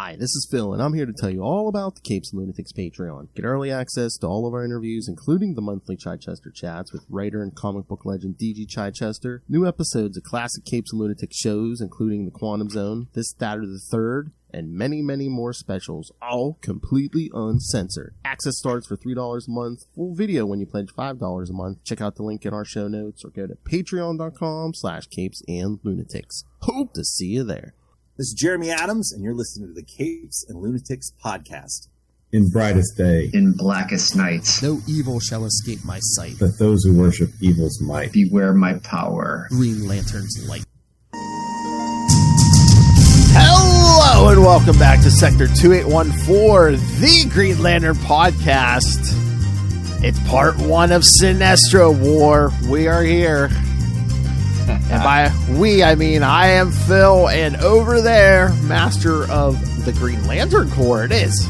Hi, this is Phil, and I'm here to tell you all about the Capes and Lunatics Patreon. Get early access to all of our interviews, including the monthly Chichester chats with writer and comic book legend D.G. Chichester, new episodes of classic Capes and Lunatics shows, including The Quantum Zone, This, That, or the Third, and many, many more specials, all completely uncensored. Access starts for $3 a month, full video when you pledge $5 a month. Check out the link in our show notes or go to patreon.com/capesandlunatics. Hope to see you there. This is Jeremy Adams, and you're listening to the Capes and Lunatics podcast. In brightest day, in blackest nights, no evil shall escape my sight, but those who worship evil's might. Beware my power. Green Lantern's light. Hello, and welcome back to Sector 2814, the Green Lantern podcast. It's part one of Sinestro War. We are here. And by we, I mean I am Phil, and over there, master of the Green Lantern Corps, it is.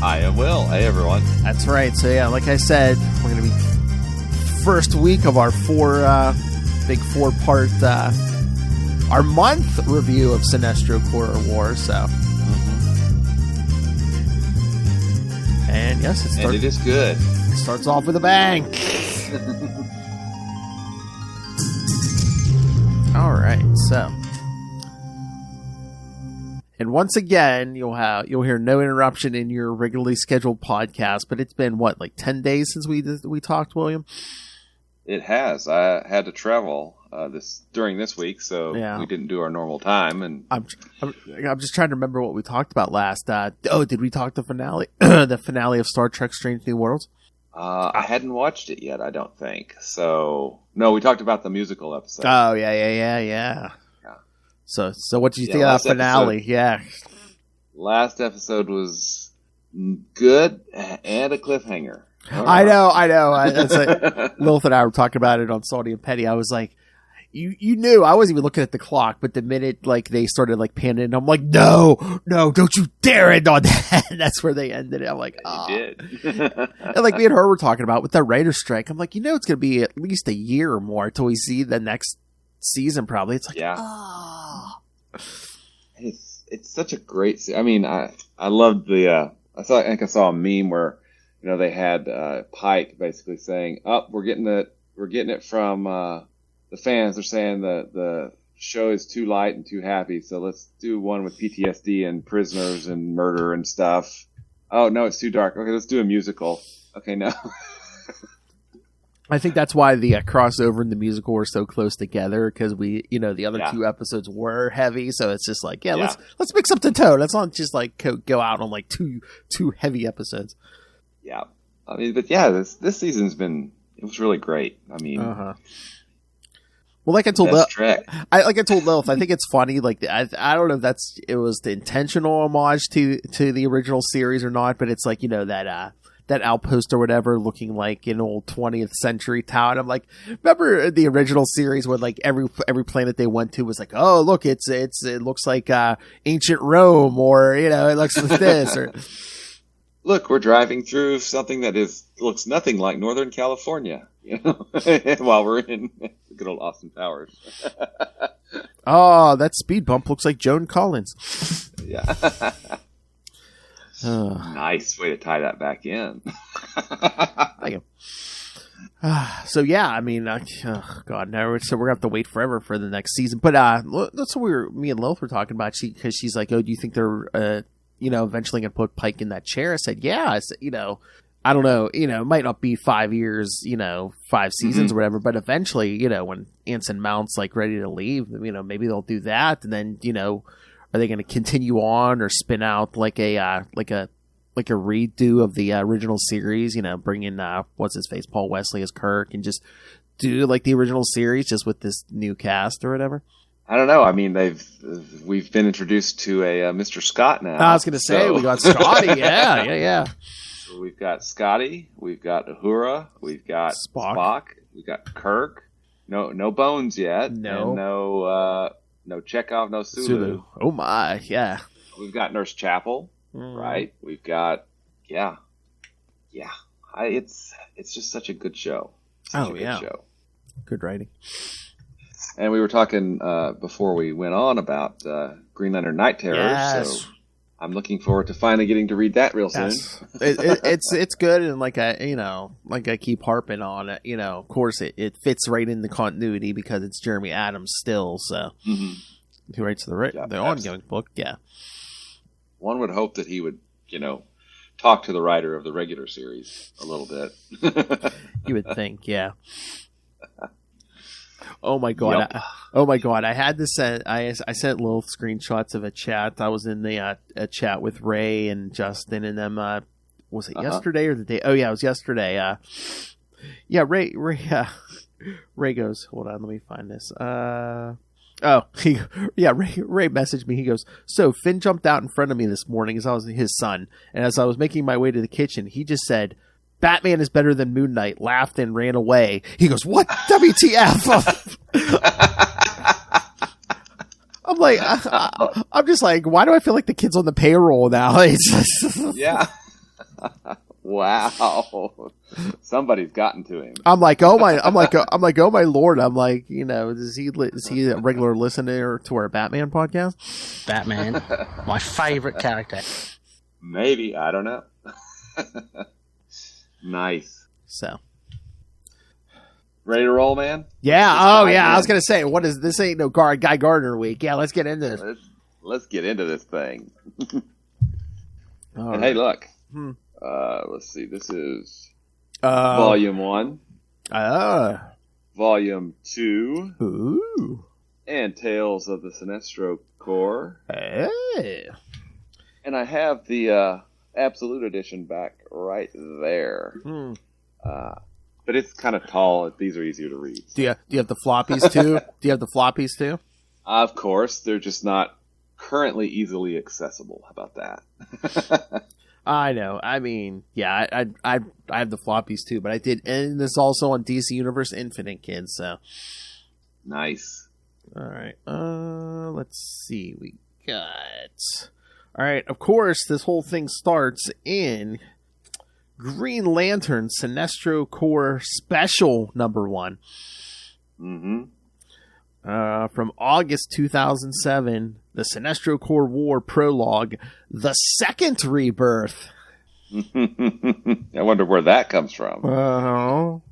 I am Will. Hey, everyone. That's right. So, yeah, like I said, we're going to be first week of our big four-part, our month review of Sinestro Corps War, so. And, yes, it is good. It starts off with a bang. All right, so, and once again, you'll hear no interruption in your regularly scheduled podcast. But it's been what, like 10 days since we talked, William? It has. I had to travel during this week, so yeah. We didn't do our normal time. And I'm just trying to remember what we talked about last. Did we talk the finale, the finale of Star Trek: Strange New Worlds? I hadn't watched it yet, I don't think. So, no, we talked about the musical episode. Oh, yeah. So what did you think of the finale? Last episode was good and a cliffhanger. I know. It's like, Lilith and I were talking about it on Salty and Petty. I was like, you knew. I wasn't even looking at the clock, but the minute they started panning, I'm like, no, don't you dare end on that. And that's where they ended it. I'm like, oh. You did. And me and her were talking about with that writer's strike. I'm like, it's going to be at least a year or more until we see the next season. Probably. It's like, yeah. It's such a great. I mean, I loved the. I think I saw a meme where they had Pike basically saying, we're getting it from. The fans are saying the show is too light and too happy, so let's do one with PTSD and prisoners and murder and stuff. Oh, no, it's too dark. Okay, let's do a musical. Okay, no. I think that's why the crossover and the musical were so close together, because we, the other two episodes were heavy, so it's just let's mix up the tone. Let's not just go out on two heavy episodes. Yeah, I mean, but yeah, this season's it was really great. I mean. Well, like I told Lilith, I think it's funny. I don't know if it was the intentional homage to the original series or not, but it's that outpost or whatever looking like an old 20th century town. I'm like, remember the original series where every planet they went to was like, oh look, it looks like ancient Rome, or it looks like this, or look, we're driving through something that looks nothing like Northern California. While we're in good old Austin Powers. Oh, that speed bump looks like Joan Collins. Yeah. Nice way to tie that back in. Thank you. So yeah, I mean, God, now so we're gonna have to wait forever for the next season. But that's what me and Lilith were talking about. Because she's like, oh, do you think they're eventually gonna put Pike in that chair? I said, yeah. I said, I don't know, it might not be 5 years, 5 seasons or whatever, but eventually, when Anson Mount's ready to leave, maybe they'll do that. And then, are they going to continue on or spin out like a redo of the original series, bring in, what's his face, Paul Wesley as Kirk, and just do the original series just with this new cast or whatever? I don't know. I mean, we've been introduced to a Mr. Scott now. I was going to say, we got Scotty. Yeah. So we've got Scotty, we've got Uhura, we've got Spock, we've got Kirk. No Bones yet. No. And no Chekhov, no Sulu. Oh my, yeah. We've got Nurse Chapel, right? We've got it's just such a good show. Good show. Good writing. And we were talking before we went on about Green Lantern Night Terrors. Yes. So I'm looking forward to finally getting to read that real soon. Yes. It's good, and like I keep harping on it. Of course it fits right in the continuity because it's Jeremy Adams still. So who writes the ongoing book? Yeah. One would hope that he would, talk to the writer of the regular series a little bit. You would think, yeah. Oh my god! Yep. I had to send. I sent little screenshots of a chat. I was in the a chat with Ray and Justin and them. Was it yesterday or the day? Oh yeah, it was yesterday. Yeah, Ray. Ray goes, hold on, let me find this. Ray messaged me. He goes, so Finn jumped out in front of me this morning as I was his son, and as I was making my way to the kitchen, he just said, Batman is better than Moon Knight, laughed and ran away. He goes, what? WTF? I'm like, I'm just like, why do I feel like the kid's on the payroll now? Yeah. Wow. Somebody's gotten to him. I'm like, oh my Lord. I'm like, is he a regular listener to our Batman podcast? Batman, my favorite character. Maybe, I don't know. Nice. So, ready to roll, man? Yeah. Oh, yeah. I was gonna say, what is this? Ain't no Guy Gardner week. Yeah, let's get into this. Let's get into this thing. Right. Hey, look. Let's see. This is Volume 1. Volume 2. Ooh. And Tales of the Sinestro Corps. Hey. And I have the Absolute Edition back right there. But it's kind of tall. These are easier to read. Do you have the floppies too? Of course. They're just not currently easily accessible. How about that? I know. I mean, yeah, I have the floppies too, but I did end this also on DC Universe Infinite, kids. So nice. All right. Let's see. We got. All right. Of course, this whole thing starts in Green Lantern Sinestro Corps Special #1. From August 2007, the Sinestro Corps War Prologue, The Second Rebirth. I wonder where that comes from.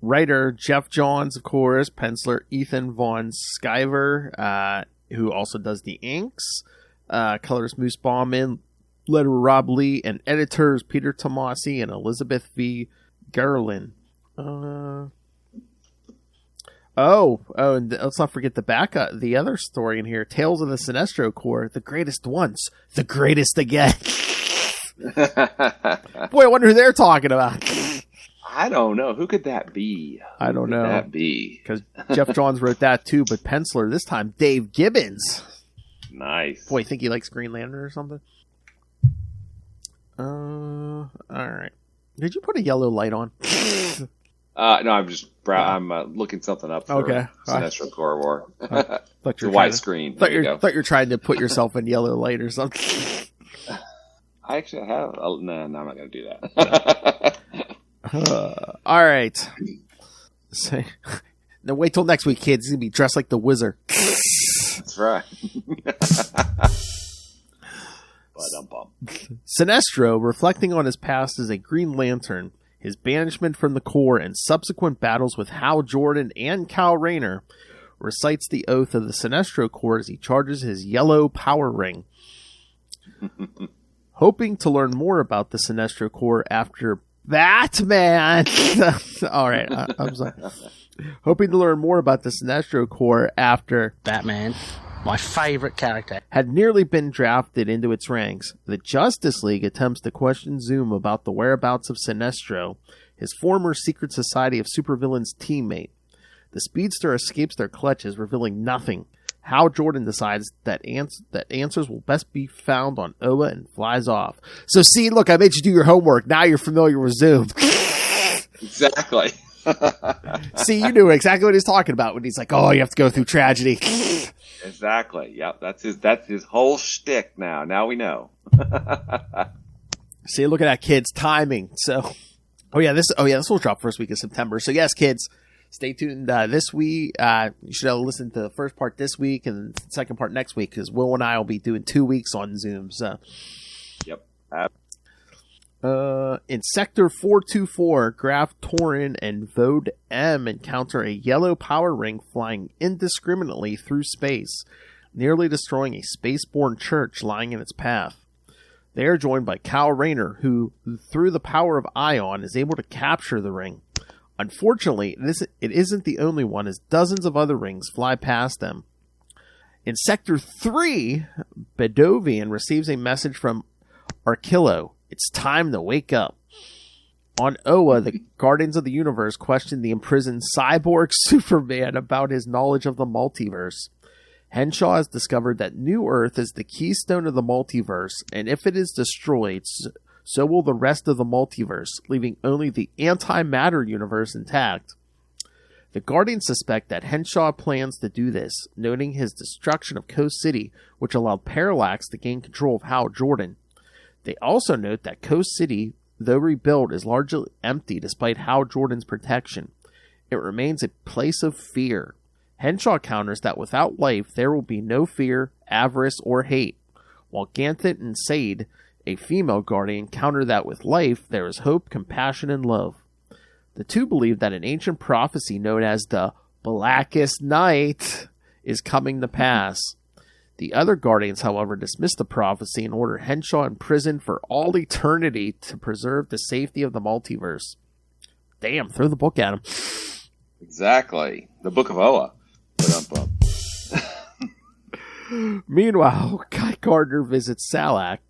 Writer Jeff Johns, of course. Penciler Ethan Von Sciver, who also does the inks. Colorist Moose Bauman. Letterer Rob Lee. And editors Peter Tomasi and Elizabeth V. Garland. And let's not forget the other story in here. Tales of the Sinestro Corps, the greatest once, the greatest again. Boy, I wonder who they're talking about. I don't know. Who could that be? I don't know. Who could that be? Because Jeff Johns wrote that too, but penciler this time, Dave Gibbons. Nice. Boy, think he likes Green Lantern or something? All right. Did you put a yellow light on? No, I'm just I'm looking something up for Sinestro Corps War. It's a white screen. Thought you're trying to put yourself in yellow light or something. I actually have. No, I'm not going to do that. All right. So, now wait till next week, kids. He's going to be dressed like the Wizard. That's right. Sinestro, reflecting on his past as a Green Lantern, his banishment from the Corps, and subsequent battles with Hal Jordan and Kyle Rayner, recites the oath of the Sinestro Corps as he charges his yellow power ring. Hoping to learn more about the Sinestro Corps after Batman. All right, I'm sorry. Hoping to learn more about the Sinestro Corps after Batman, my favorite character, had nearly been drafted into its ranks. The Justice League attempts to question Zoom about the whereabouts of Sinestro, his former secret society of supervillains teammate. The speedster escapes their clutches, revealing nothing. Hal Jordan decides that answers will best be found on Oa and flies off. So, see, look, I made you do your homework. Now you're familiar with Zoom. Exactly. See, you knew exactly what he's talking about when he's like, "Oh, you have to go through tragedy." Exactly. Yep. That's his whole shtick. Now we know. See, look at that, kids. Timing. So, this will drop first week of September. So, yes, kids, Stay tuned this week. You should have listened to the first part this week and the second part next week, because Will and I will be doing 2 weeks on Zoom. So, Yep. in Sector 424, Graf Torin and Vode M encounter a yellow power ring flying indiscriminately through space, nearly destroying a spaceborne church lying in its path. They are joined by Kyle Rayner, who, through the power of Ion, is able to capture the ring. Unfortunately, it isn't the only one, as dozens of other rings fly past them. In Sector 3, Bedovian receives a message from Arkillo. It's time to wake up. On Oa, the Guardians of the Universe question the imprisoned cyborg Superman about his knowledge of the multiverse. Henshaw has discovered that New Earth is the keystone of the multiverse, and if it is destroyed, so will the rest of the multiverse, leaving only the antimatter universe intact. The Guardians suspect that Henshaw plans to do this, noting his destruction of Coast City, which allowed Parallax to gain control of Hal Jordan. They also note that Coast City, though rebuilt, is largely empty despite Hal Jordan's protection. It remains a place of fear. Henshaw counters that without life there will be no fear, avarice, or hate, while Ganthet and Sade, a female Guardian, counter that with life there is hope, compassion, and love. The two believe that an ancient prophecy known as the Blackest Night is coming to pass. The other Guardians, however, dismiss the prophecy and order Henshaw imprisoned for all eternity to preserve the safety of the multiverse. Damn, throw the book at him. Exactly. The Book of Oa. Meanwhile, Guy Gardner visits Salak,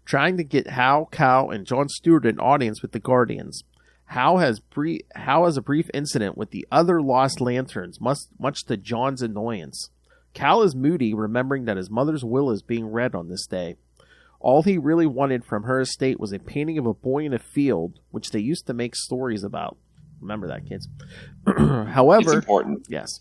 trying to get Hal, Cal, and John Stewart an audience with the Guardians. Hal has a brief incident with the other Lost Lanterns, much to John's annoyance. Cal is moody, remembering that his mother's will is being read on this day. All he really wanted from her estate was a painting of a boy in a field, which they used to make stories about. Remember that, kids. However, it's important. Yes.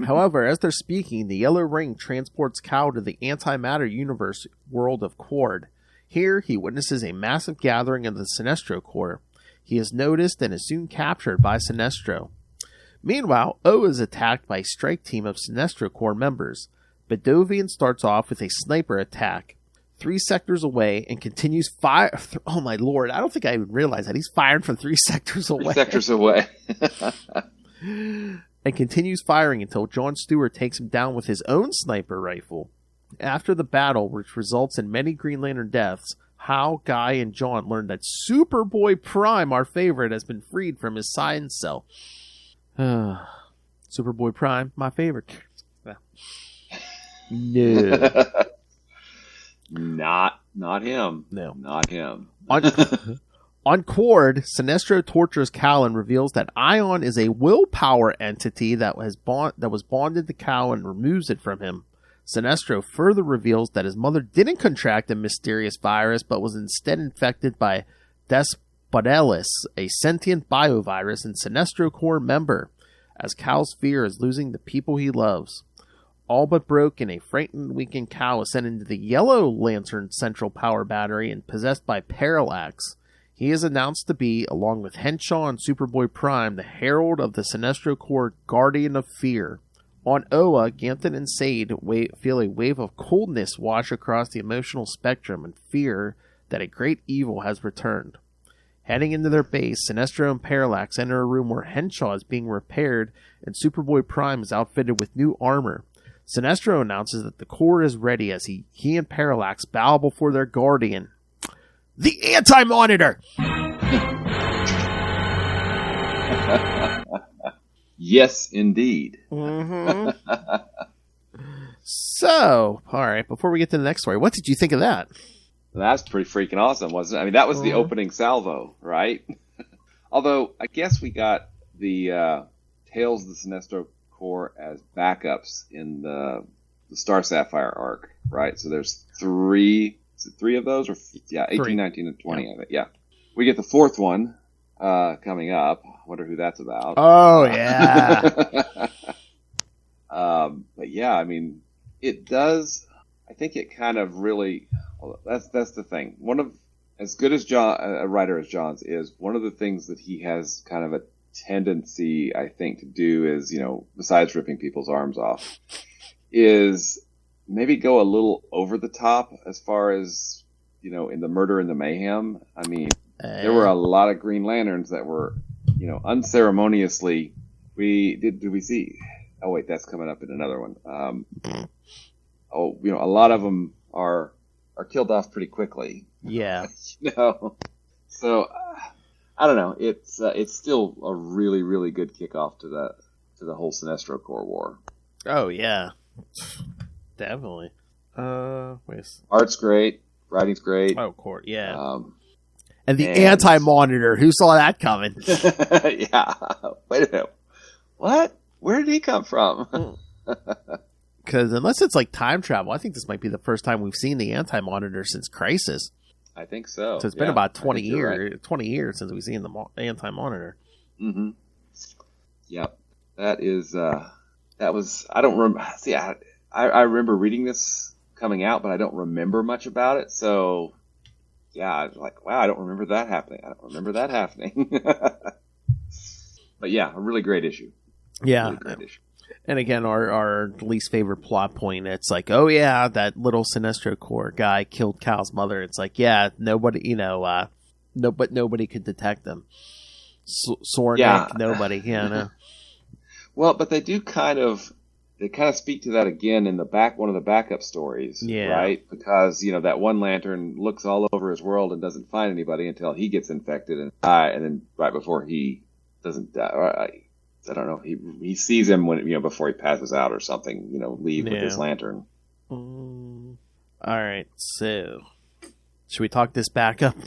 However, as they're speaking, the yellow ring transports Cal to the antimatter universe world of Quard. Here, he witnesses a massive gathering of the Sinestro Corps. He is noticed and is soon captured by Sinestro. Meanwhile, O is attacked by a strike team of Sinestro Corps members. Bedovian starts off with a sniper attack 3 sectors away and continues fire. Oh my lord, I don't think I even realized that. He's firing from 3 sectors away. 3 sectors away. And continues firing until John Stewart takes him down with his own sniper rifle. After the battle, which results in many Green Lantern deaths, Hal, Guy, and John learn that Superboy Prime, our favorite, has been freed from his science cell. Superboy Prime, my favorite. No. Not him. No. Not him. On Quard, Sinestro tortures Cal and reveals that Ion is a willpower entity that was bonded to Cal and removes it from him. Sinestro further reveals that his mother didn't contract a mysterious virus, but was instead infected by Despodelis, a sentient biovirus and Sinestro Corps member, as Cal's fear is losing the people he loves. All but broken, a frightened, weakened Cal is sent into the Yellow Lantern Central Power Battery and possessed by Parallax. He is announced to be, along with Henshaw and Superboy Prime, the herald of the Sinestro Corps Guardian of Fear. On Oa, Ganthet and Sade feel a wave of coldness wash across the emotional spectrum and fear that a great evil has returned. Heading into their base, Sinestro and Parallax enter a room where Henshaw is being repaired and Superboy Prime is outfitted with new armor. Sinestro announces that the Corps is ready as he and Parallax bow before their guardian, the Anti-Monitor! Yes, indeed. Mm-hmm. So, alright, before we get to the next story, what did you think of that? That's pretty freaking awesome, wasn't it? I mean, that was the opening salvo, right? Although, I guess we got the Tales of the Sinestro Corps as backups in the Star Sapphire arc, right? So there's 3... Is it 3 of those? Or 18, 3. 19, and 20. Yeah. Yeah. We get the 4th one coming up. Wonder who that's about. Oh, yeah. But yeah, I mean, it does. I think it kind of really. That's the thing. One of as good as a writer as John's is, one of the things that he has kind of a tendency, I think, to do is, besides ripping people's arms off, is maybe go a little over the top as far as, in the murder and the mayhem. I mean, there were a lot of Green Lanterns that were, unceremoniously. Did we see? Oh wait, that's coming up in another one. A lot of them are killed off pretty quickly. Yeah. So I don't know. It's still a really, really good kickoff to the whole Sinestro Corps War. Oh yeah, definitely. Art's great, writing's great. Oh, court, yeah. And the anti-monitor. Who saw that coming? Yeah. Wait a minute. What? Where did he come from? Because unless it's like time travel, I think this might be the first time we've seen the anti-monitor since Crisis. I think so. So it's been about 20 years. Right. 20 years since we've seen the anti-monitor. Mm-hmm. Yep. That is. That was. I don't remember. See, I remember reading this coming out, but I don't remember much about it. So, yeah, I was like, wow, I don't remember that happening. But yeah, a really great issue. Yeah. Really great issue. And again, our least favorite plot point, it's like, oh yeah, that little Sinestro Corps guy killed Kyle's mother. It's like, yeah, nobody, but nobody could detect them. Soranik, nobody, no. Well, but they kind of speak to that again in one of the backup stories, right? Because, that one lantern looks all over his world and doesn't find anybody until he gets infected and die, and then right before he doesn't die, I don't know. He sees him when before he passes out or something. Leave with his lantern. All right, so should we talk this backup?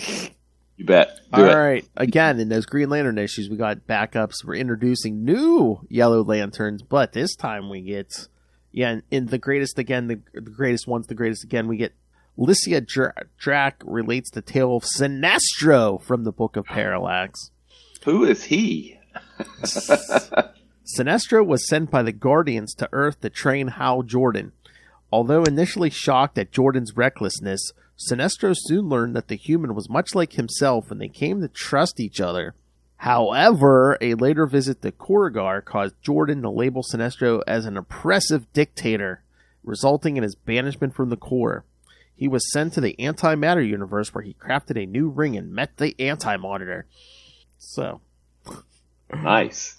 You bet. All right. Again, in those Green Lantern issues, we got backups. We're introducing new Yellow Lanterns, but this time we get in the greatest again, the greatest once the greatest again. We get Lycia Drac relates the tale of Sinestro from the Book of Parallax. Who is he? Sinestro was sent by the Guardians to Earth to train Hal Jordan. Although initially shocked at Jordan's recklessness, Sinestro soon learned that the human was much like himself and they came to trust each other. However, a later visit to Corrigar caused Jordan to label Sinestro as an oppressive dictator, resulting in his banishment from the Corps. He was sent to the Antimatter universe where he crafted a new ring and met the Anti-Monitor. So... Nice.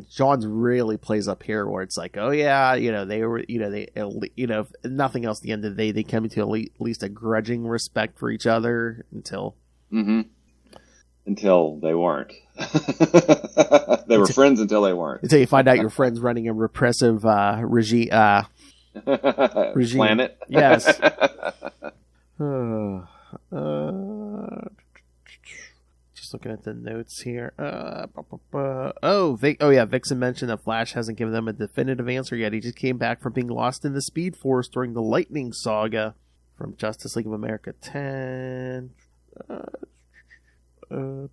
John's really plays up here where it's like, oh yeah, they were, if nothing else, at the end of the day, they came to at least a grudging respect for each other until they weren't. They were friends until they weren't. Until you find out your friend's running a repressive regime. Planet. Yes. Looking at the notes here. Vixen mentioned that Flash hasn't given them a definitive answer yet. He just came back from being lost in the Speed Force during the Lightning Saga from Justice League of America 10. Of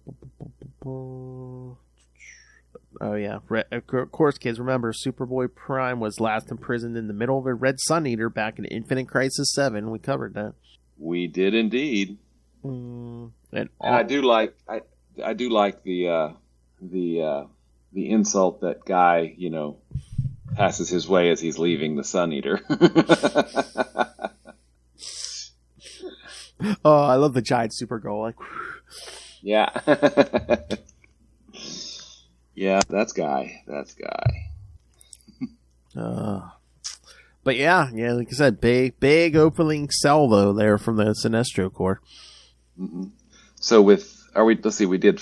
course, kids, remember Superboy Prime was last imprisoned in the middle of a Red Sun Eater back in Infinite Crisis 7. We covered that. We did indeed. And I do like the insult that Guy passes his way as he's leaving the Sun Eater. Oh, I love the giant Supergirl. Like, yeah, yeah, that's Guy. But yeah, like I said, big opening salvo there from the Sinestro Corps. Mm-hmm. So let's see, we've got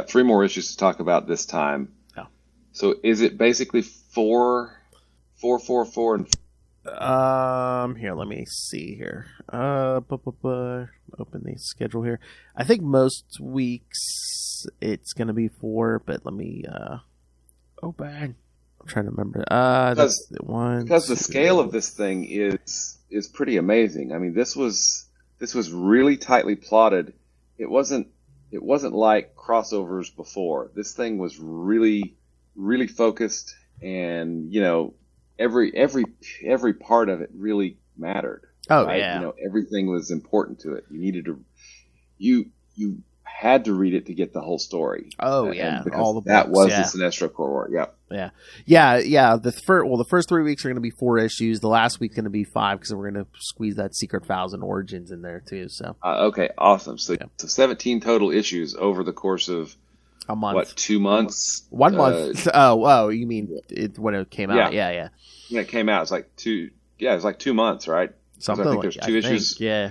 3 more issues to talk about this time. Yeah. So is it basically 4, and... Here, let me see here. Open the schedule here. I think most weeks it's going to be 4, but let me, I'm trying to remember. Because the scale of this thing is pretty amazing. I mean, this was really tightly plotted. It wasn't like crossovers before. This thing was really, really focused, and every part of it really mattered. Oh right? yeah. Everything was important to it. You needed to you had to read it to get the whole story. Oh, And yeah. because All the that books, was yeah. the Sinestro Corps War. Yep. Yeah. The first 3 weeks are going to be 4 issues. The last week's going to be 5 because we're going to squeeze that Secret Files and Origins in there too. So Okay, awesome. So 17 total issues over the course of a month. what, 2 months? 1 month. Oh, you mean when it came out? Yeah. When it came out, it's like 2. Yeah, it's like 2 months, right? 'Cause Something I think like there's 2 issues. Yeah.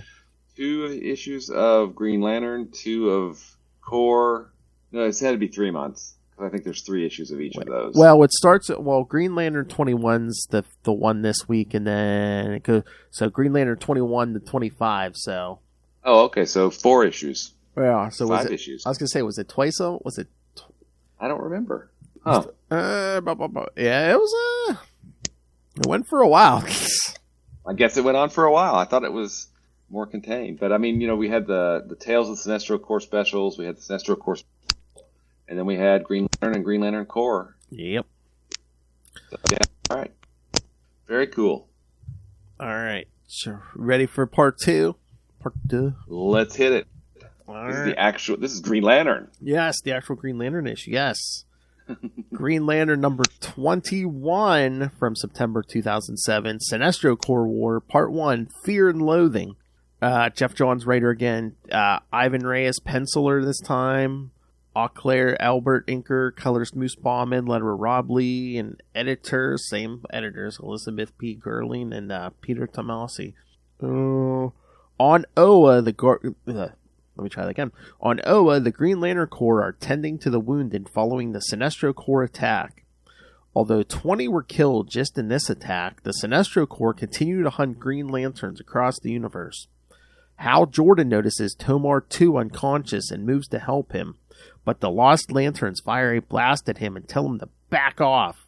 2 issues of Green Lantern, 2 of Corps. No, it's had to be 3 months. I think there's 3 issues of each of those. Well, it starts. Well, Green Lantern 21's the one this week, and then it goes. So Green Lantern 21 to 25. So. Oh, okay. So 4 issues. Yeah. So 5 was it, issues. I was gonna say, was it twice? Was it? I don't remember. Huh. Yeah, it was. It went for a while. I guess it went on for a while. I thought it was more contained, but I mean, we had the Tales of the Sinestro Corps specials. We had the Sinestro Corps. And then we had Green Lantern and Green Lantern Corps. Yep. So, yeah. All right. Very cool. All right. So ready for part 2? Part 2. Let's hit it. This is Green Lantern. Yes, the actual Green Lantern issue. Yes. Green Lantern number 21 from September 2007. Sinestro Corps War, Part 1, Fear and Loathing. Jeff Johns writer again. Ivan Reyes penciler this time. Auclair Albert inker, colors Moose Bauman, letterer Rob Lee, and editor, same editors, Elizabeth P. Gerling and Peter Tomasi. On Oa, let me try that again. On Oa, the Green Lantern Corps are tending to the wounded following the Sinestro Corps attack. Although 20 were killed just in this attack, the Sinestro Corps continue to hunt Green Lanterns across the universe. Hal Jordan notices Tomar 2 unconscious and moves to help him, but the Lost Lanterns fire a blast at him and tell him to back off.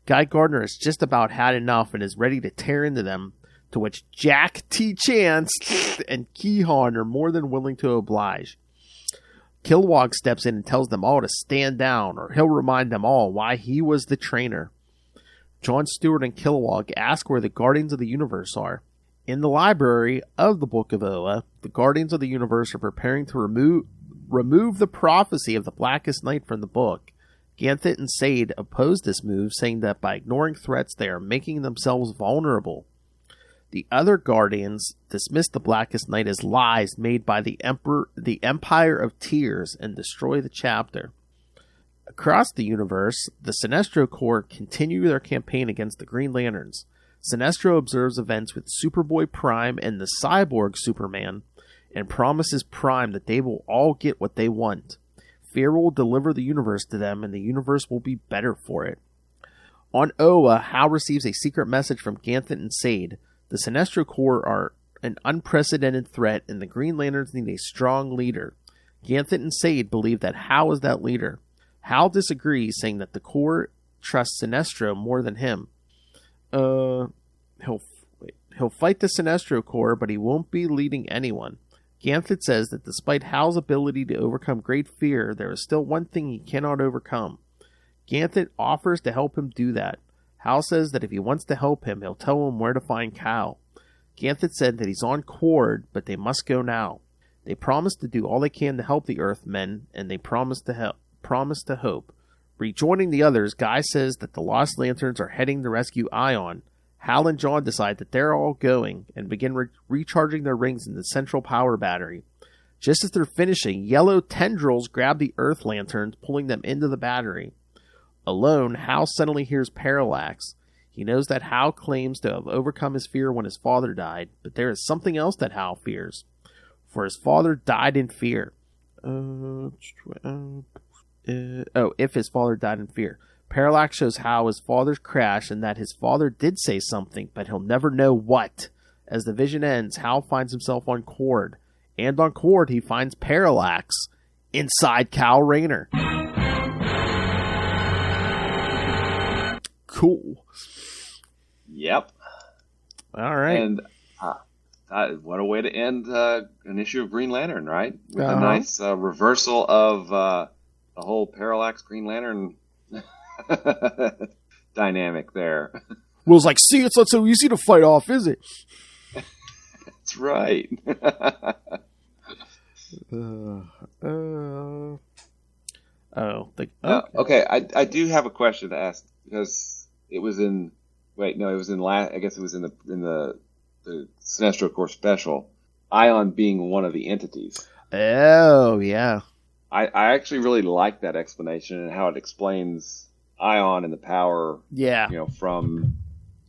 Guy Gardner has just about had enough and is ready to tear into them, to which Jack T. Chance and Keyhon are more than willing to oblige. Kilowog steps in and tells them all to stand down, or he'll remind them all why he was the trainer. John Stewart and Kilowog ask where the Guardians of the Universe are. In the library of the Book of Oa, the Guardians of the Universe are preparing to remove the prophecy of the Blackest Night from the book. Ganthet and Sade oppose this move, saying that by ignoring threats they are making themselves vulnerable. The other Guardians dismiss the Blackest Night as lies made by the Empire of Tears and destroy the chapter. Across the universe, the Sinestro Corps continue their campaign against the Green Lanterns. Sinestro observes events with Superboy Prime and the Cyborg Superman and promises Prime that they will all get what they want. Fear will deliver the universe to them and the universe will be better for it. On Oa, Hal receives a secret message from Ganthet and Sade. The Sinestro Corps are an unprecedented threat and the Green Lanterns need a strong leader. Ganthet and Sade believe that Hal is that leader. Hal disagrees, saying that the Corps trusts Sinestro more than him. He'll fight the Sinestro Corps, but he won't be leading anyone. Ganthet says that despite Hal's ability to overcome great fear, there is still one thing he cannot overcome. Ganthet offers to help him do that. Hal says that if he wants to help him, he'll tell him where to find Kyle. Ganthet said that he's on Quard, but they must go now. They promise to do all they can to help the Earthmen, and they promise to hope. Rejoining the others, Guy says that the Lost Lanterns are heading to rescue Ion. Hal and John decide that they're all going, and begin recharging their rings in the central power battery. Just as they're finishing, yellow tendrils grab the Earth Lanterns, pulling them into the battery. Alone, Hal suddenly hears Parallax. He knows that Hal claims to have overcome his fear when his father died, but there is something else that Hal fears. For his father died in fear. If his father died in fear. Parallax shows Hal his father's crash and that his father did say something, but he'll never know what. As the vision ends, Hal finds himself on Quard. And on Quard, he finds Parallax inside Kyle Rayner. Cool. Yep. All right. And what a way to end an issue of Green Lantern, right? With a nice reversal of the whole Parallax Green Lantern dynamic there. Will's like, see, it's not so easy to fight off, is it? That's right. Okay, I do have a question to ask because it was in. Wait, no, it was in I guess it was in the Sinestro Corps Special. Ion being one of the entities. Oh yeah. I actually really like that explanation and how it explains Ion and the power. Yeah. From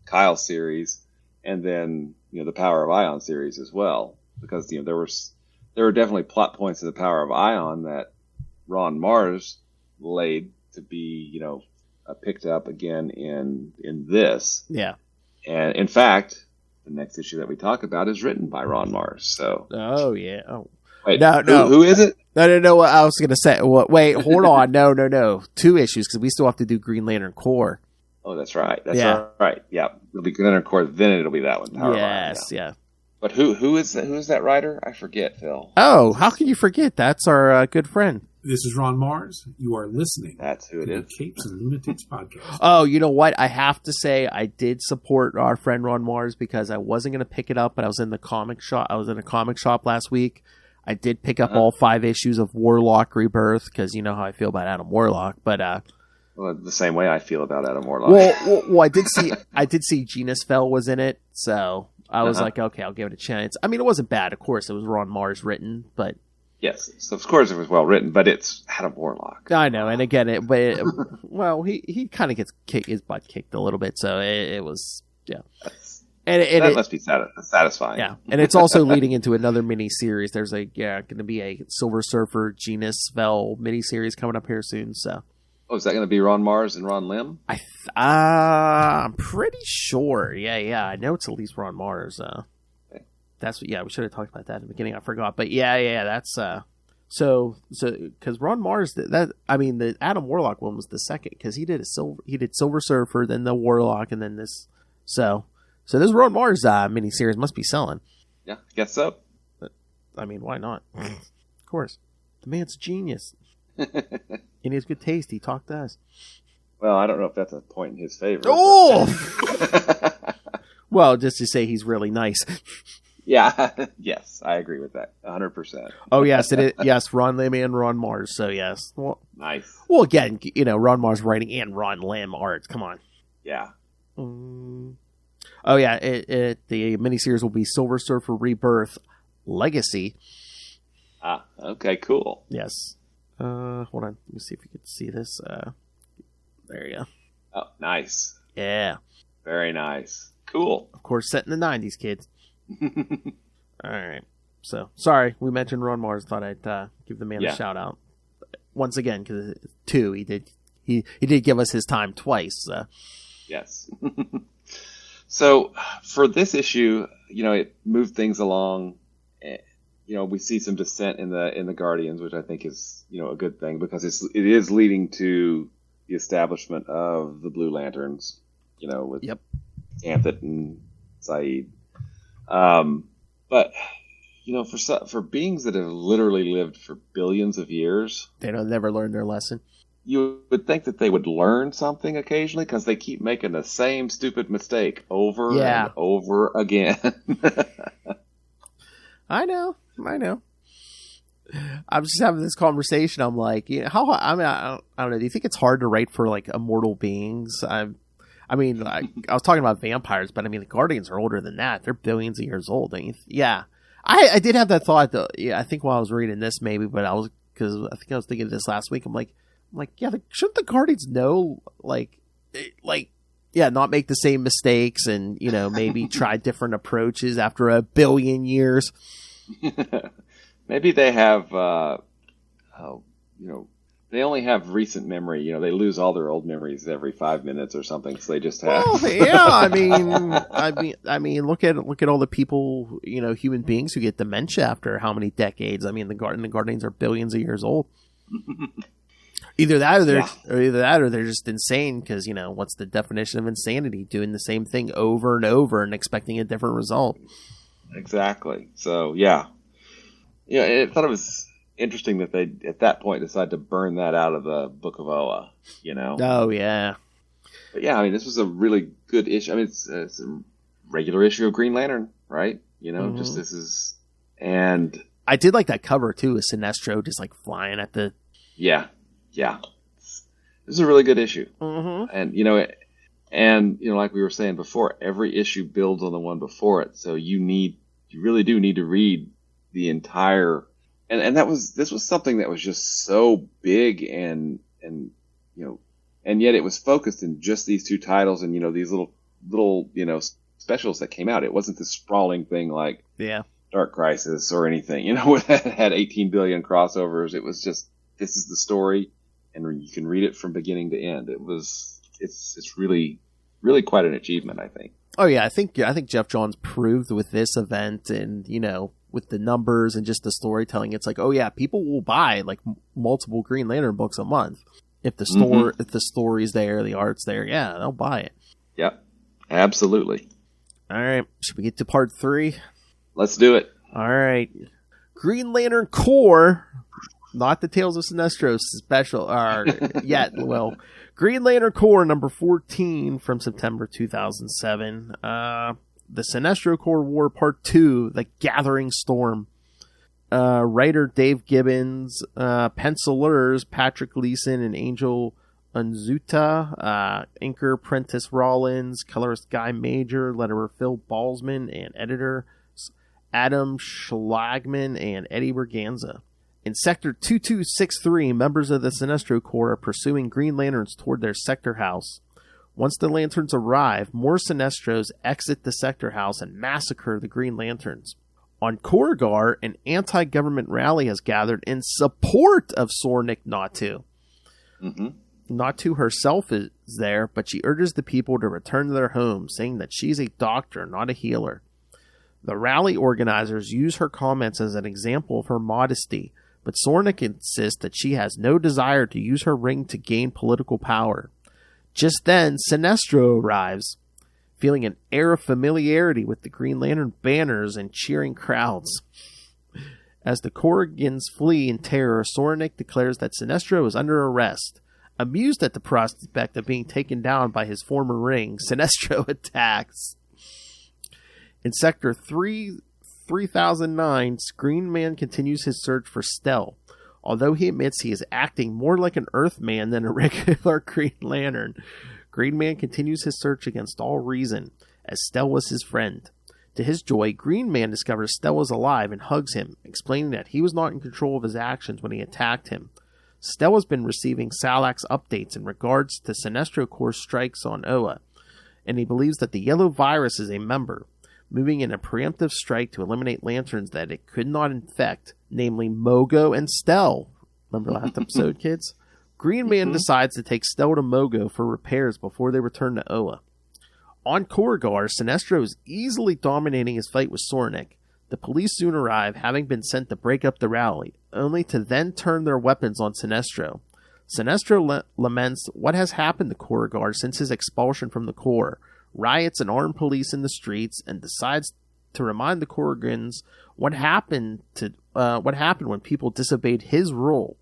Kyle's series, and then the power of Ion series as well, because there were definitely plot points in the power of Ion that Ron Mars laid to be picked up again in this. Yeah. And in fact, the next issue that we talk about is written by Ron Mars. So. Oh yeah. Oh. Wait, no. Who is it? No. What I was gonna say. Wait, hold on. No. 2 issues because we still have to do Green Lantern Corps. Oh, that's right. Right. Yeah, it'll be Green Lantern Corps. Then it'll be that one. Power Yes. Line, yeah. But who is that writer? I forget, Phil. Oh, how can you forget? That's our good friend. This is Ron Mars. You are listening. That's who it to is. The Capes and Lunatics podcast. Oh, you know what? I have to say I did support our friend Ron Mars because I wasn't going to pick it up, but I was in the comic shop. I was in a comic shop last week. I did pick up all 5 issues of Warlock Rebirth because you know how I feel about Adam Warlock. But well, the same way I feel about Adam Warlock. Well, I did see Genus Fell was in it, so I was like, okay, I'll give it a chance. I mean, it wasn't bad. Of course, it was Ron Mars written, but. Yes, so of course it was well written, but it's Adam Warlock. I know, and again, he kind of gets his butt kicked a little bit, so it was That must be satisfying. Yeah, and it's also leading into another mini series. There's going to be a Silver Surfer Genus Vel mini series coming up here soon. So, is that going to be Ron Mars and Ron Lim? I'm pretty sure. Yeah, I know it's at least Ron Mars. That's we should have talked about that in the beginning. I forgot, but that's so because Ron Mars the Adam Warlock one was the second because he did Silver Surfer, then the Warlock, and then this. So this Ron Mars miniseries must be selling. Yeah, I guess so. But, I mean, why not? Of course, the man's a genius, and he has good taste. He talked to us. Well, I don't know if that's a point in his favor. Oh, well, just to say he's really nice. Yeah, yes, I agree with that 100%. Oh, yes, it is. Yes, Ron Lim and Ron Mars. So, yes. Well, nice. Well, again, Ron Mars writing and Ron Lim art. Come on. Yeah. Oh, yeah, the miniseries will be Silver Surfer Rebirth Legacy. Ah, okay, cool. Yes. Hold on. Let me see if you can see this. There you go. Oh, nice. Yeah. Very nice. Cool. Of course, set in the 90s, kids. All right. So, sorry, we mentioned Ron Mars. Thought I'd give the man a shout out once again because 2 he did give us his time twice. Yes. So for this issue, it moved things along. We see some dissent in the Guardians, which I think is a good thing because it is leading to the establishment of the Blue Lanterns. With Anthet and Saeed. But for beings that have literally lived for billions of years, they don't never learn their lesson. You would think that they would learn something occasionally because they keep making the same stupid mistake over and over again. I know. I'm just having this conversation. I'm like, I don't know. Do you think it's hard to write for like immortal beings? I was talking about vampires, but the Guardians are older than that. They're billions of years old. Yeah. I did have that thought though. Yeah, I think while I was reading this maybe, but I was thinking of this last week. I'm like, shouldn't the Guardians know, not make the same mistakes and, maybe try different approaches after a billion years? Maybe they have, they only have recent memory. They lose all their old memories every 5 minutes or something. So they just have. Well, yeah, look at all the people, human beings who get dementia after how many decades? The Guardians are billions of years old. Either that, or they're just insane. Because what's the definition of insanity? Doing the same thing over and over and expecting a different result. Exactly. So I thought it was interesting that they at that point decided to burn that out of the Book of Oa. Oh yeah. But yeah, this was a really good issue. It's a regular issue of Green Lantern, right? Just this is, and I did like that cover too, with Sinestro just like flying at the. Yeah. This is a really good issue, Mm-hmm. and like we were saying before, every issue builds on the one before it. So you really do need to read the entire. And this was something that was just so big and yet it was focused in just these two titles and these little specials that came out. It wasn't this sprawling thing like Dark Crisis or anything, that had 18 billion crossovers. It was just, this is the story, and you can read it from beginning to end. It's really, really quite an achievement, I think. Oh yeah, I think Jeff Johns proved with this event and with the numbers and just the storytelling, it's like, oh yeah, people will buy like multiple Green Lantern books a month if the if the story's there, the art's there. Yeah, they'll buy it. Yep, absolutely. All right, should we get to part 3? Let's do it. All right, Green Lantern Corps, not the Tales of Sinestro special, Green Lantern Corps number 14 from September 2007. The Sinestro Corps War Part 2, The Gathering Storm. Writer Dave Gibbons. Pencilers Patrick Leeson and Angel Unzuta. Inker Prentice Rollins. Colorist Guy Major. Letterer Phil Balsman. And editor Adam Schlagman and Eddie Berganza. In Sector 2263, members of the Sinestro Corps are pursuing Green Lanterns toward their sector house. Once the Lanterns arrive, more Sinestros exit the sector house and massacre the Green Lanterns. On Korrigar, an anti-government rally has gathered in support of Soranik Natu. Mm-hmm. Natu herself is there, but she urges the people to return to their homes, saying that she's a doctor, not a healer. The rally organizers use her comments as an example of her modesty, but Soranik insists that she has no desire to use her ring to gain political power. Just then, Sinestro arrives, feeling an air of familiarity with the Green Lantern banners and cheering crowds. As the Korrigans flee in terror, Soranik declares that Sinestro is under arrest. Amused at the prospect of being taken down by his former ring, Sinestro attacks. In Sector 3009, Green Man continues his search for Stell. Although he admits he is acting more like an Earthman than a regular Green Lantern, Green Man continues his search against all reason, as Stell was his friend. To his joy, Green Man discovers Stell is alive and hugs him, explaining that he was not in control of his actions when he attacked him. Stell has been receiving Parallax updates in regards to Sinestro Corps strikes on Oa, and he believes that the Yellow Virus is a member, moving in a preemptive strike to eliminate Lanterns that it could not infect, namely Mogo and Stell. Remember last episode, kids? Green Man decides to take Stell to Mogo for repairs before they return to Oa. On Korrigar, Sinestro is easily dominating his fight with Soranik. The police soon arrive, having been sent to break up the rally, only to then turn their weapons on Sinestro. Sinestro laments what has happened to Korrigar since his expulsion from the Corps, riots and armed police in the streets, and decides to remind the Korrigans what happened when people disobeyed his rule.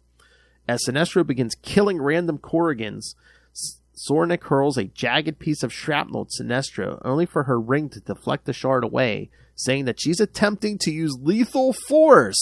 As Sinestro begins killing random Korrigans, Soranik hurls a jagged piece of shrapnel at Sinestro, only for her ring to deflect the shard away, saying that she's attempting to use lethal force.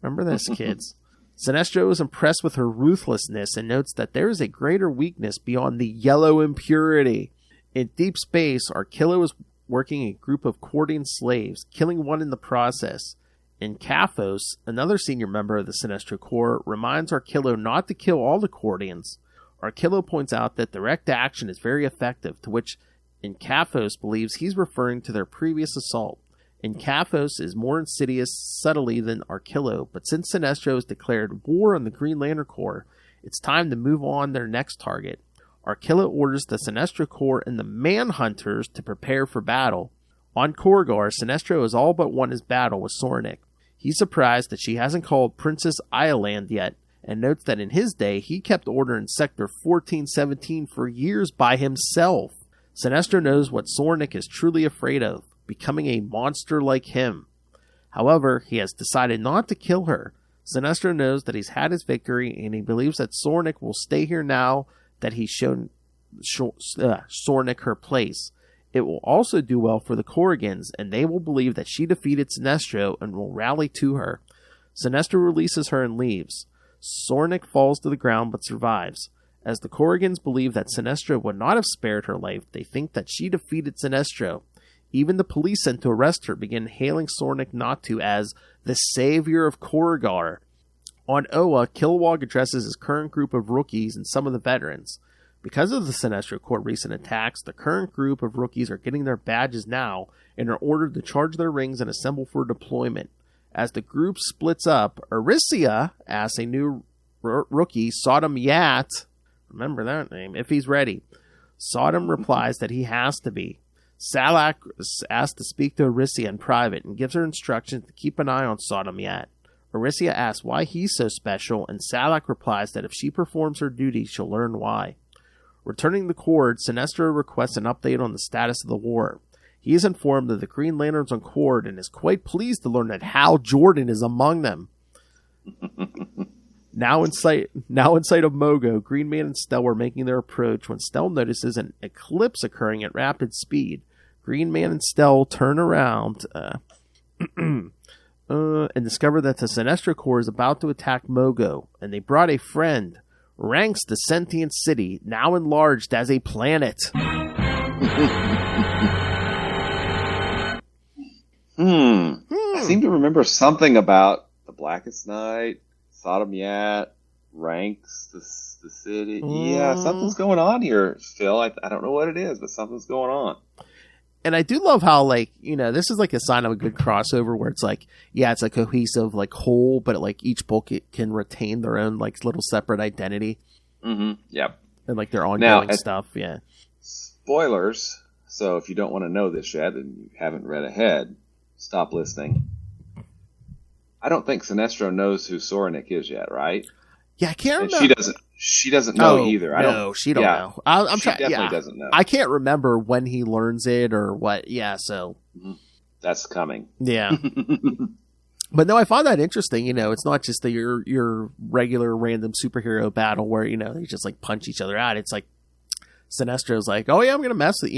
Remember this, kids. Sinestro is impressed with her ruthlessness and notes that there is a greater weakness beyond the yellow impurity. In deep space, Arkillo is working a group of Cordian slaves, killing one in the process. In Kaphos, another senior member of the Sinestro Corps reminds Arkillo not to kill all the Cordians. Arkillo points out that direct action is very effective, to which Kaphos believes he's referring to their previous assault. Kaphos is more insidious subtly than Arkillo, but since Sinestro has declared war on the Green Lantern Corps, it's time to move on their next target. Arkillo orders the Sinestro Corps and the Manhunters to prepare for battle. On Korrigar, Sinestro has all but won his battle with Soranik. He's surprised that she hasn't called Princess Ireland yet, and notes that in his day he kept order in Sector 1417 for years by himself. Sinestro knows what Soranik is truly afraid of, becoming a monster like him. However, he has decided not to kill her. Sinestro knows that he's had his victory, and he believes that Soranik will stay here now that he's shown Soranik her place. It will also do well for the Korrigans, and they will believe that she defeated Sinestro and will rally to her. Sinestro releases her and leaves. Soranik falls to the ground but survives. As the Corrigans believe that Sinestro would not have spared her life, they think that she defeated Sinestro. Even the police sent to arrest her begin hailing Soranik Natu as the savior of Corrigar. On Oa, Kilowog addresses his current group of rookies and some of the veterans. Because of the Sinestro Corps' recent attacks, the current group of rookies are getting their badges now and are ordered to charge their rings and assemble for deployment. As the group splits up, Aricia asks a new rookie, Sodom Yat, remember that name, if he's ready. Sodom replies that he has to be. Salak asks to speak to Aricia in private and gives her instructions to keep an eye on Sodom Yat. Aricia asks why he's so special, and Salak replies that if she performs her duty, she'll learn why. Returning the Cord, Sinestro requests an update on the status of the war. He is informed that the Green Lanterns on Cord and is quite pleased to learn that Hal Jordan is among them. Now in sight of Mogo, Green Man and Stell are making their approach when Stell notices an eclipse occurring at rapid speed. Green Man and Stell turn around and discover that the Sinestro Corps is about to attack Mogo, and they brought a friend. Ranks the sentient city, now enlarged as a planet. I seem to remember something about the Blackest Night, Sodom Yat, Ranks, the city. Yeah, something's going on here, Phil. I don't know what it is, but something's going on. And I do love how, like, you know, this is like a sign of a good crossover where it's like, yeah, it's a cohesive, like, whole, but like each book it can retain their own, like, little separate identity. Mm-hmm. Yep. And like their ongoing stuff, yeah. Spoilers. So if you don't want to know this yet and you haven't read ahead, stop listening. I don't think Sinestro knows who Soranik is yet, right? Yeah, I can't remember. And she doesn't know either. She don't know. I'm she definitely doesn't know. I can't remember when he learns it or what. Yeah, so that's coming. Yeah. But no, I find that interesting. You know, it's not just your regular random superhero battle where, you know, they just like punch each other out. It's like Sinestro's like, oh yeah, I'm gonna mess with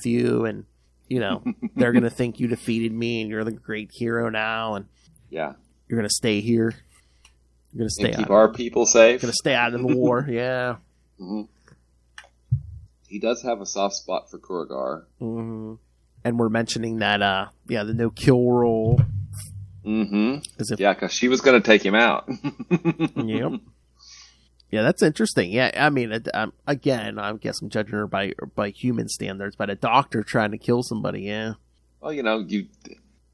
you, and you know, they're gonna think you defeated me and you're the great hero now, and yeah, you're gonna stay here. You're gonna stay keep our people safe. Gonna stay out of the war. Yeah. Mm-hmm. He does have a soft spot for Corrigar. Mm-hmm. And we're mentioning that, the no kill rule. Mm-hmm. Because she was going to take him out. Yep. Yeah, that's interesting. Yeah, I mean, again, I guess I'm judging her by human standards, but a doctor trying to kill somebody, yeah. Well, you know, you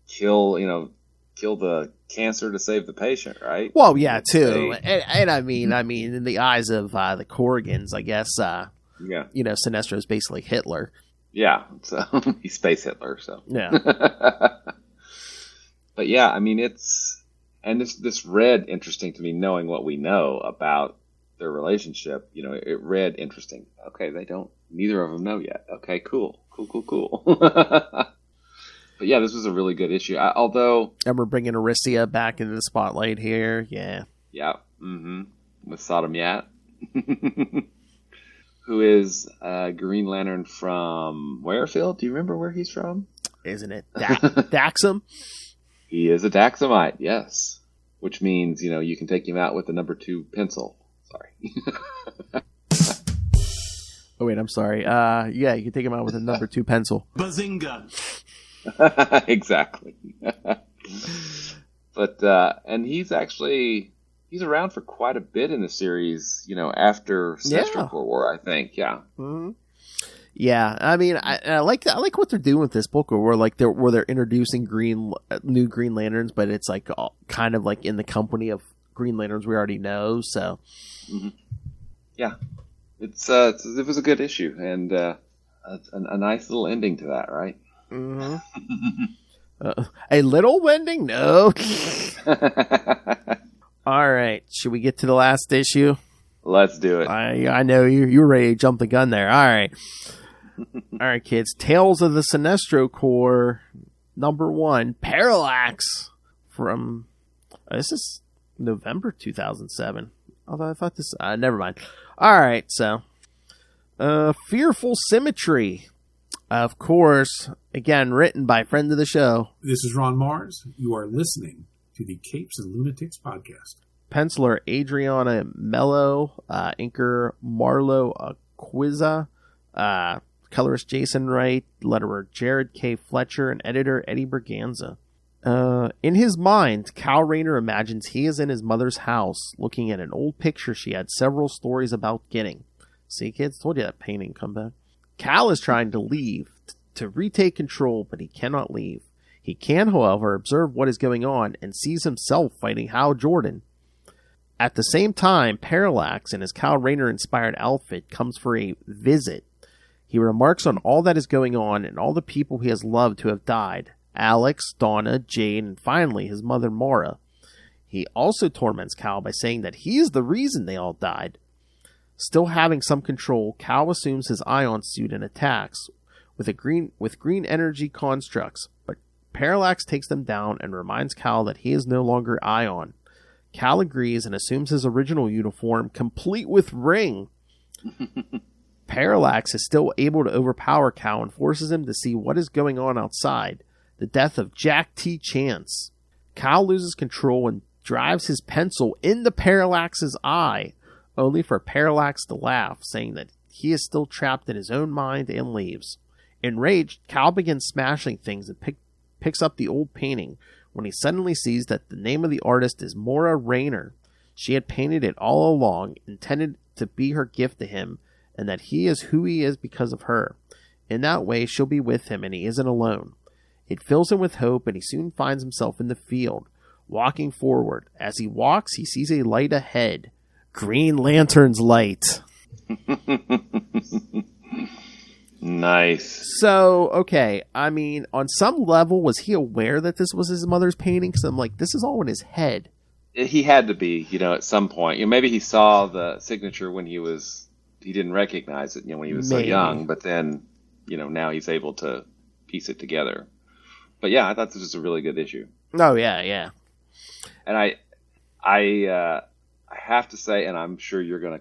kill the cancer to save the patient, right? Well, yeah, too. And I mean, in the eyes of the Corrigans, I guess, you know, Sinestro is basically Hitler. Yeah, so he's Space Hitler, so. Yeah. But yeah, I mean, this read interesting to me, knowing what we know about their relationship. You know, it read interesting. Okay, neither of them know yet. Okay, cool. But yeah, this was a really good issue. Although, and we're bringing Aricia back into the spotlight here. Yeah. Yeah. Mm-hmm. With Sodom Yat, who is a Green Lantern from where, Phil? Do you remember where he's from? Isn't it Daxam? He is a Daxamite, yes. Which means, you know, you can take him out with the number 2 pencil. Sorry. Oh wait, I'm sorry. Yeah, you can take him out with a number 2 pencil. Bazinga! Exactly. But and he's around for quite a bit in the series, you know, after Sinestro Corps War, I think. Yeah. Mm-hmm. Yeah, I mean, I like what they're doing with this book, where they're introducing new Green Lanterns, but it's like kind of like in the company of Green Lanterns we already know. So, yeah, it was a good issue and a nice little ending to that, right? Mm-hmm. A little ending? No. All right, should we get to the last issue? Let's do it. I know you were ready to jump the gun there. All right. All right, kids. Tales of the Sinestro Corps, #1, Parallax, from this is November 2007. Although I thought this, never mind. All right, so Fearful Symmetry, of course, again written by friend of the show. This is Ron Mars. You are listening to the Capes and Lunatics podcast. Penciler Adriana Mello, inker Marlo Quiza, colorist Jason Wright, letterer Jared K. Fletcher, and editor Eddie Berganza. In his mind, Kyle Rayner imagines he is in his mother's house, looking at an old picture she had several stories about getting. See, kids, told you that painting come back. Cal is trying to leave, to retake control, but he cannot leave. He can, however, observe what is going on and sees himself fighting Hal Jordan. At the same time, Parallax, in his Kyle Rayner-inspired outfit, comes for a visit. He remarks on all that is going on and all the people he has loved who have died. Alex, Donna, Jade, and finally his mother Mara. He also torments Cal by saying that he is the reason they all died. Still having some control, Cal assumes his ion suit and attacks with green energy constructs, but Parallax takes them down and reminds Cal that he is no longer Ion. Cal agrees and assumes his original uniform, complete with ring. Parallax is still able to overpower Cal and forces him to see what is going on outside. The death of Jack T. Chance. Cal loses control and drives his pencil into Parallax's eye, only for Parallax to laugh, saying that he is still trapped in his own mind, and leaves. Enraged, Cal begins smashing things and picks up the old painting when he suddenly sees that the name of the artist is Maura Rayner. She had painted it all along, intended to be her gift to him, and that he is who he is because of her. In that way, she'll be with him and he isn't alone. It fills him with hope, and he soon finds himself in the field, walking forward. As he walks, he sees a light ahead. Green Lantern's light. Nice. So, okay, I mean, on some level, was he aware that this was his mother's painting? Because I'm like, this is all in his head. He had to be, at some point. Maybe he saw the signature when he didn't recognize it, when he was so young, but then, now he's able to piece it together. But yeah, I thought this was a really good issue. Oh, yeah. And I have to say, and I'm sure you're gonna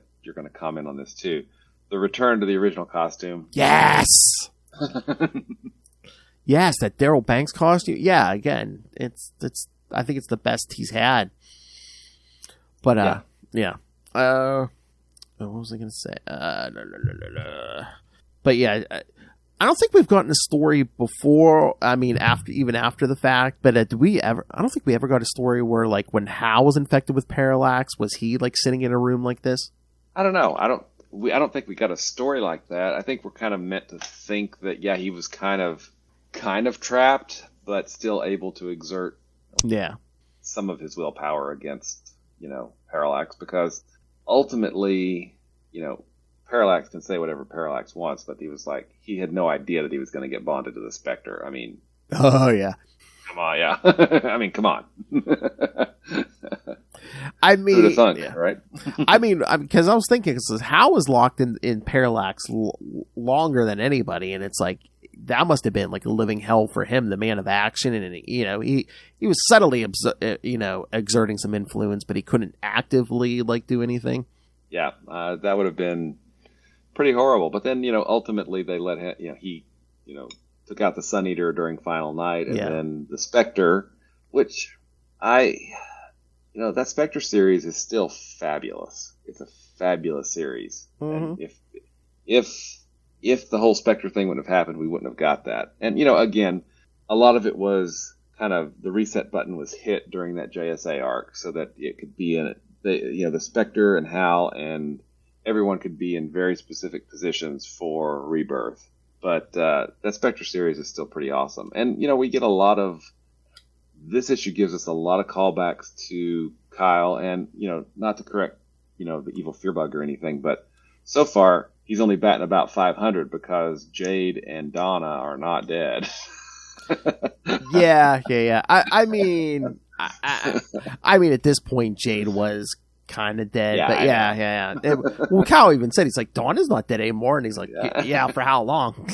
comment on this too, the return to the original costume. Yes. Yes, that Daryl Banks costume. Yeah, again, it's. I think it's the best he's had. But yeah. What was I gonna say? But yeah, I don't think we've gotten a story before. I mean, after the fact. But did we ever? I don't think we ever got a story where, like, when Hal was infected with Parallax, was he like sitting in a room like this? I don't know. I don't think we got a story like that. I think we're kind of meant to think that he was kind of trapped, but still able to exert some of his willpower against Parallax, because ultimately Parallax can say whatever Parallax wants, but he had no idea that he was going to get bonded to the Spectre. I mean, oh yeah, come on, yeah. I mean, come on. I mean, who'd have thunk, right? I mean, because I was thinking, Hal was locked in Parallax longer than anybody, and it's like that must have been like a living hell for him, the man of action, and he was subtly exerting some influence, but he couldn't actively do anything. Yeah, that would have been pretty horrible. But then ultimately they let him. He took out the Sun Eater during Final Night, and then the Spectre, which that Spectre series is still fabulous. It's a fabulous series. Mm-hmm. And if the whole Spectre thing wouldn't have happened, we wouldn't have got that. And again, a lot of it was kind of the reset button was hit during that JSA arc, so that it could be in it. The Spectre and Hal and everyone could be in very specific positions for Rebirth. But that Spectre series is still pretty awesome. And, we get a lot of... This issue gives us a lot of callbacks to Kyle, and, not to correct, the evil Fearbug or anything, but so far, he's only batting about 500 because Jade and Donna are not dead. Yeah. I mean, at this point, Jade was kind of dead, but yeah. Well, Kyle even said, he's like, Donna's not dead anymore, and he's like, yeah, for how long?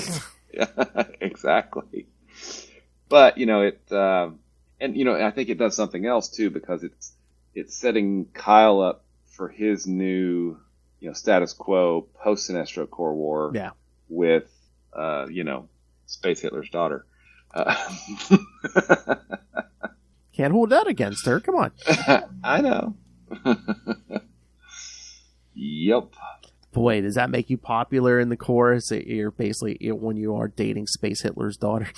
Yeah, exactly. But I think it does something else too, because it's setting Kyle up for his new status quo post Sinestro Corps War. Yeah. With Space Hitler's daughter. Can't Can't hold that against her. Come on. I know. Yep. Boy, does that make you popular in the Corps? You're basically when you are dating Space Hitler's daughter.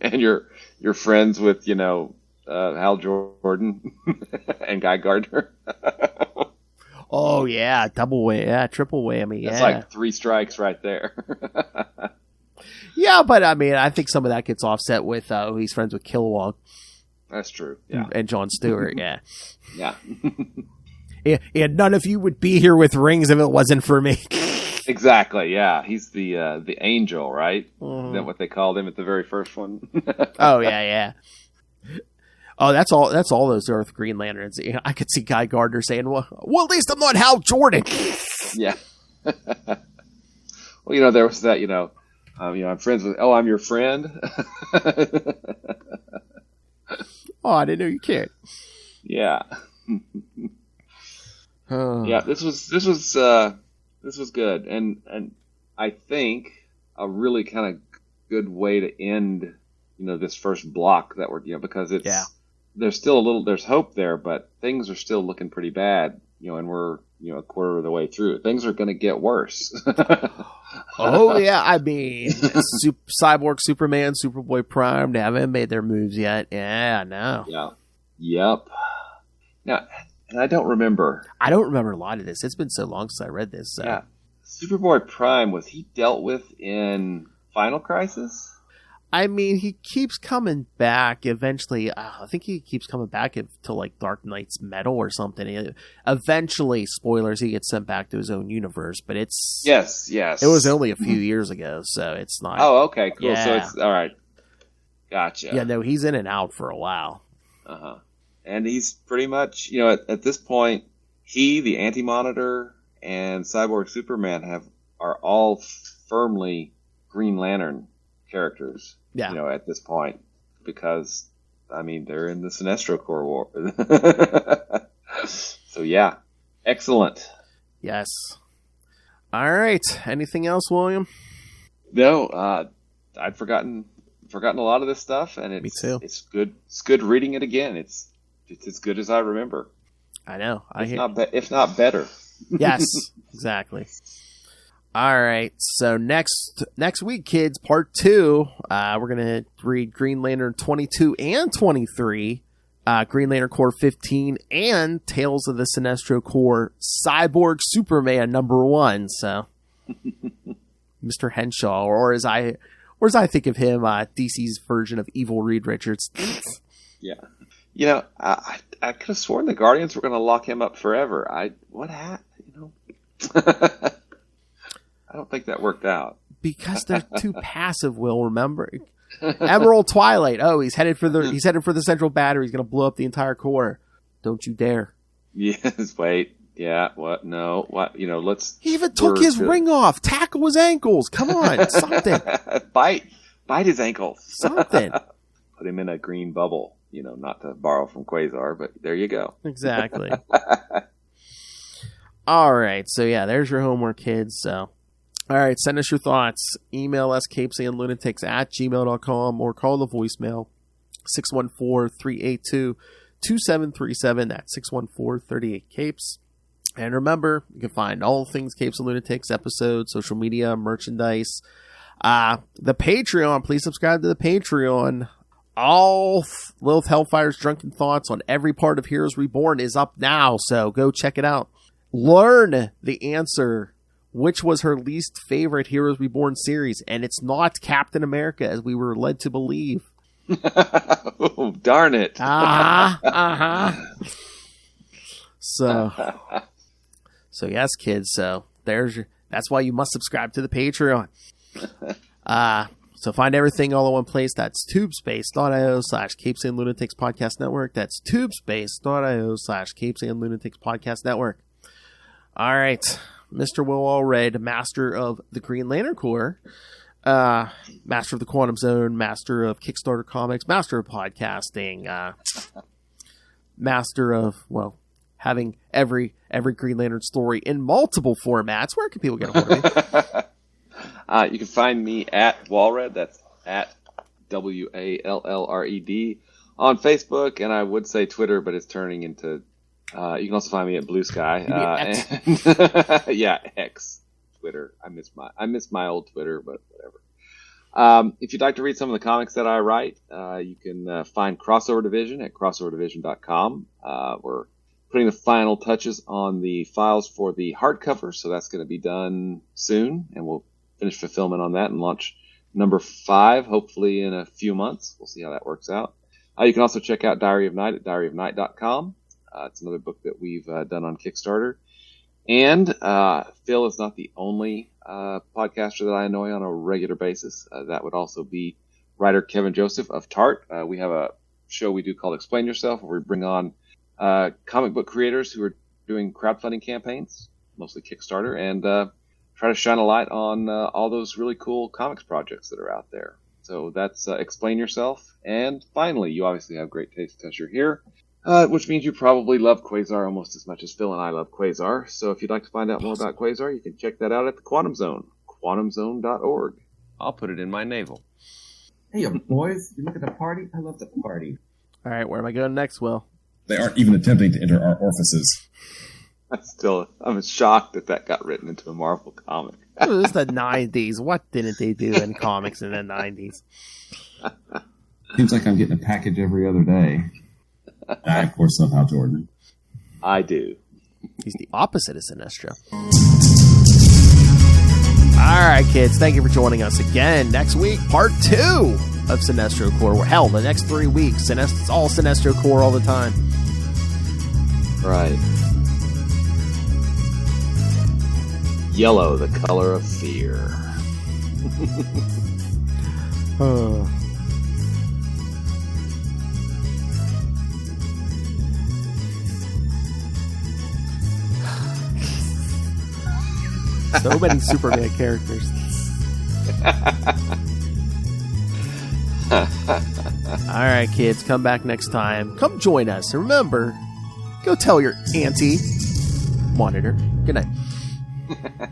And you're friends with, Hal Jordan and Guy Gardner. Oh, yeah. Double whammy. Yeah, triple whammy. That's yeah. like 3 strikes right there. Yeah, but I mean, I think some of that gets offset with he's friends with Kilowog. That's true. Yeah. And Jon Stewart, yeah. Yeah. And none of you would be here with rings if it wasn't for me. Exactly. Yeah. He's the angel, right? Is that what they called him at the very first one? Oh, yeah. Oh, that's all those Earth Green Lanterns. I could see Guy Gardner saying, well, at least I'm not Hal Jordan. Yeah. Well, there was that, I'm friends with, I'm your friend. Oh, I didn't know you cared. Yeah. Yeah, this was good. And I think a really kind of good way to end, this first block that we're, because it's, there's still there's hope there, but things are still looking pretty bad, and we're, a quarter of the way through. Things are going to get worse. Oh, yeah. I mean, Cyborg, Superman, Superboy Prime, they haven't made their moves yet. Yeah, no. Yeah. Yep. Now, and I don't remember a lot of this. It's been so long since I read this. So. Yeah. Superboy Prime, was he dealt with in Final Crisis? I mean, he keeps coming back eventually. I think he keeps coming back to like Dark Knight's Metal or something. Eventually, spoilers, he gets sent back to his own universe, but it's... Yes. It was only a few years ago, so it's not... Oh, okay, cool. Yeah. So it's... All right. Gotcha. Yeah, no, he's in and out for a while. Uh-huh. And he's pretty much, at this point, he, the Anti-Monitor, and Cyborg Superman are all firmly Green Lantern characters. Yeah. At this point, because they're in the Sinestro Corps War. So yeah, excellent. Yes. All right. Anything else, William? No, I'd forgotten a lot of this stuff, and it's Me too. It's good. It's good reading it again. It's as good as I remember. I know. If not better. Yes. Exactly. All right, so next week, kids, part 2, we're going to read Green Lantern 22 and 23, Green Lantern Corps 15, and Tales of the Sinestro Corps Cyborg Superman #1. So, Mr. Henshaw, or as I think of him, DC's version of Evil Reed Richards. Yeah. I could have sworn the Guardians were going to lock him up forever. What happened? I don't think that worked out. Because they're too passive, Will, remember? Emerald Twilight. Oh, he's headed for the central battery. He's going to blow up the entire Corps. Don't you dare. Yes, wait. Yeah, what? No. What? Let's... He even took his ring off. Tackle his ankles. Come on, something. Bite his ankles. Something. Put him in a green bubble. Not to borrow from Quasar, but there you go. Exactly. All right. So, yeah, there's your homework, kids. So... All right, send us your thoughts. Email us, capesandlunatics@gmail.com, or call the voicemail, 614-382-2737. That's 614-38-CAPES. And remember, you can find all things Capes and Lunatics, episodes, social media, merchandise. The Patreon, please subscribe to the Patreon. All Lilith Hellfire's Drunken Thoughts on every part of Heroes Reborn is up now, so go check it out. Learn the answer. Which was her least favorite Heroes Reborn series, and it's not Captain America, as we were led to believe. Oh, darn it. So yes, kids, so that's why you must subscribe to the Patreon. So find everything all in one place. That's tubespace.io/Capes and Lunatics Podcast Network. That's tubespace.io/Capes and Lunatics Podcast Network. All right. Mr. Will Allred, master of the Green Lantern Corps, master of the Quantum Zone, master of Kickstarter comics, master of podcasting, master of, having every Green Lantern story in multiple formats. Where can people get a hold of you? You can find me at Walred. That's at WALLRED on Facebook, and I would say Twitter, but it's turning into. You can also find me at Blue Sky. X. Yeah, X Twitter. I miss my old Twitter, but whatever. If you'd like to read some of the comics that I write, you can find Crossover Division at crossoverdivision.com. We're putting the final touches on the files for the hardcover, so that's going to be done soon, and we'll finish fulfillment on that and launch number 5, hopefully in a few months. We'll see how that works out. You can also check out Diary of Night at diaryofnight.com. It's another book that we've done on Kickstarter. And Phil is not the only podcaster that I annoy on a regular basis. That would also be writer Kevin Joseph of Tart. We have a show we do called Explain Yourself, where we bring on comic book creators who are doing crowdfunding campaigns, mostly Kickstarter, and try to shine a light on all those really cool comics projects that are out there. So that's Explain Yourself. And finally, you obviously have great taste because you're here. Which means you probably love Quasar almost as much as Phil and I love Quasar. So if you'd like to find out more about Quasar, you can check that out at the Quantum Zone, quantumzone.org. I'll put it in my navel. Hey, boys, you look at the party? I love the party. All right, where am I going next, Will? They aren't even attempting to enter our orifices. I'm shocked that got written into a Marvel comic. It was the 90s. What didn't they do in comics in the 90s? Seems like I'm getting a package every other day. I, of course, love Hal Jordan. I do. He's the opposite of Sinestro. All right, kids. Thank you for joining us again. Next week, part 2 of Sinestro Corps War. Hell, the next 3 weeks. It's all Sinestro Corps all the time. Right. Yellow, the color of fear. Oh. So many Superman characters. All right, kids, come back next time. Come join us. And remember, go tell your auntie. Monitor. Good night.